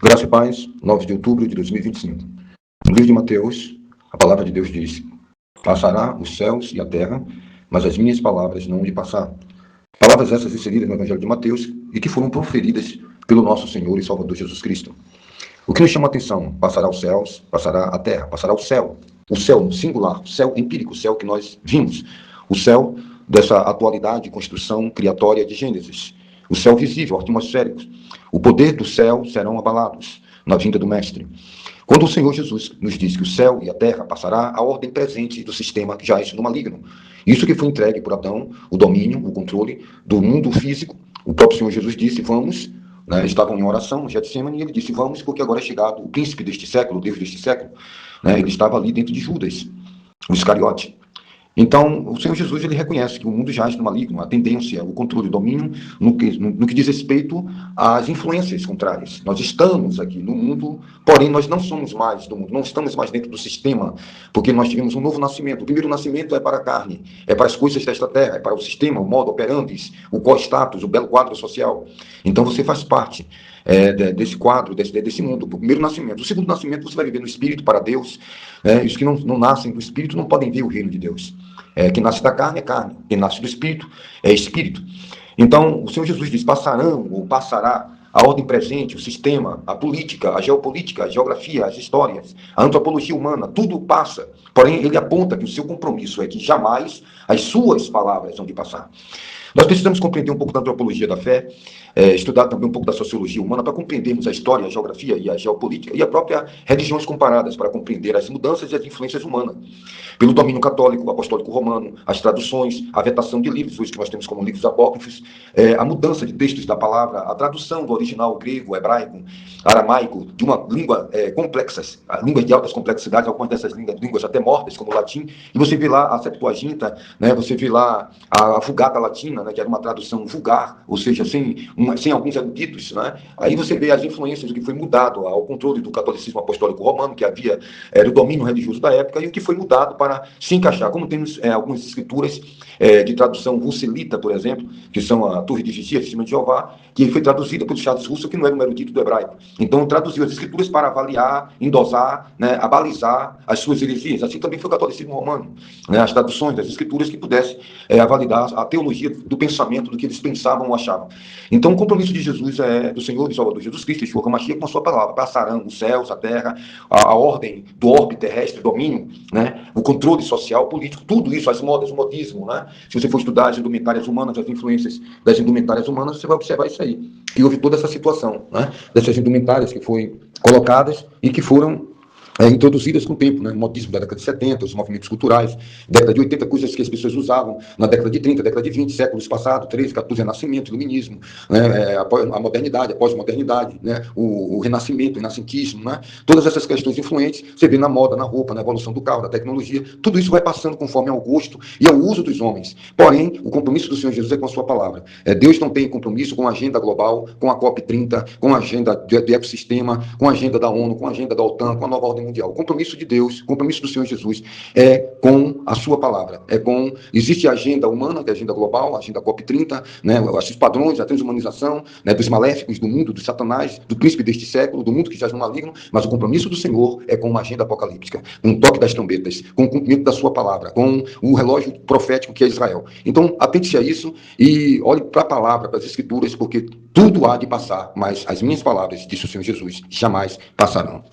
Graça e paz, 9 de outubro de 2025. No livro de Mateus, a palavra de Deus diz: passará os céus e a terra, mas as minhas palavras não hão de passar. Palavras essas inseridas no Evangelho de Mateus e que foram proferidas pelo nosso Senhor e Salvador Jesus Cristo. O que nos chama a atenção? Passará os céus, passará a terra, passará o céu. O céu no singular, o céu empírico, o céu que nós vimos. O céu dessa atualidade, construção criatória de Gênesis. O céu visível, atmosférico. O poder do céu serão abalados na vinda do Mestre. Quando o Senhor Jesus nos diz que o céu e a terra passará, a ordem presente do sistema que jaz no maligno. Isso que foi entregue por Adão, o domínio, o controle do mundo físico. O próprio Senhor Jesus disse: vamos. Estavam em oração, Getsemane, e ele disse: vamos, porque agora é chegado o príncipe deste século, o Deus deste século. Ele estava ali dentro de Judas, o Iscariote. Então, o Senhor Jesus, ele reconhece que o mundo jaz no maligno, a tendência, o controle, o domínio, no que diz respeito às influências contrárias. Nós estamos aqui no mundo, porém nós não somos mais do mundo, não estamos mais dentro do sistema, porque nós tivemos um novo nascimento. O primeiro nascimento é para a carne, é para as coisas desta terra, é para o sistema, o modo operandi, o co-status, o belo quadro social. Então você faz parte desse quadro, desse mundo, o primeiro nascimento. O segundo nascimento você vai viver no Espírito para Deus. Os que não nascem do Espírito não podem ver o reino de Deus. Quem nasce da carne é carne, quem nasce do Espírito é Espírito. Então, o Senhor Jesus diz: passarão ou passará a ordem presente, o sistema, a política, a geopolítica, a geografia, as histórias, a antropologia humana, tudo passa. Porém, ele aponta que o seu compromisso é que jamais as suas palavras vão de passar. Nós precisamos compreender um pouco da antropologia da fé, estudar também um pouco da sociologia humana para compreendermos a história, a geografia e a geopolítica e a própria religiões comparadas para compreender as mudanças e as influências humanas. Pelo domínio católico, apostólico romano, as traduções, a vetação de livros, hoje que nós temos como livros apócrifos, a mudança de textos da palavra, a tradução do original grego, hebraico, aramaico, de uma língua complexa, línguas de altas complexidades, algumas dessas línguas até mortas, como o latim, e você vê lá a Septuaginta, você vê lá a Vulgata Latina, que era uma tradução vulgar, ou seja, sem alguns eruditos. Aí você vê as influências do que foi mudado ao controle do catolicismo apostólico romano, que era o domínio religioso da época, e o que foi mudado para se encaixar. Como temos algumas escrituras de tradução russelita, por exemplo, que são a Torre de Vigia, Testemunho de Jeová, que foi traduzida pelo Charles Russell, que não era um erudito do hebraico. Então, traduziu as escrituras para avaliar, endosar, abalizar as suas heresias. Assim também foi o catolicismo romano. As traduções das escrituras que pudessem validar a teologia do pensamento, do que eles pensavam ou achavam. Então, o compromisso de Jesus do Senhor e Salvador Jesus Cristo, Yeshua HaMashiach, com a sua palavra. Passarão os céus, a terra, a ordem do orbe terrestre, domínio, o controle social, político, tudo isso, as modas, o modismo. Se você for estudar as indumentárias humanas, as influências das indumentárias humanas, você vai observar isso aí. Que houve toda essa situação, dessas indumentárias que foram colocadas e que foram introduzidas com o tempo, o modismo da década de 70, os movimentos culturais, década de 80, coisas que as pessoas usavam na década de 30, década de 20, séculos passados, 13, 14, Renascimento, Iluminismo, a modernidade, a pós-modernidade, o Renascimento, o renascentismo, todas essas questões influentes, você vê na moda, na roupa, na evolução do carro, da tecnologia, tudo isso vai passando conforme ao gosto e ao uso dos homens. Porém, o compromisso do Senhor Jesus é com a sua palavra. Deus não tem compromisso com a agenda global, com a COP30, com a agenda do ecossistema, com a agenda da ONU, com a agenda da OTAN, com a nova ordem mundial. O compromisso de Deus, o compromisso do Senhor Jesus é com a sua palavra, existe a agenda humana, que é a agenda global, a agenda COP30, os padrões, a transhumanização, dos maléficos do mundo, do Satanás, do príncipe deste século, do mundo que jaz no maligno, mas o compromisso do Senhor é com uma agenda apocalíptica, com o toque das trombetas, com o cumprimento da sua palavra, com o relógio profético que é Israel. Então, atente-se a isso e olhe para a palavra, para as escrituras, porque tudo há de passar, mas as minhas palavras, disse o Senhor Jesus, jamais passarão.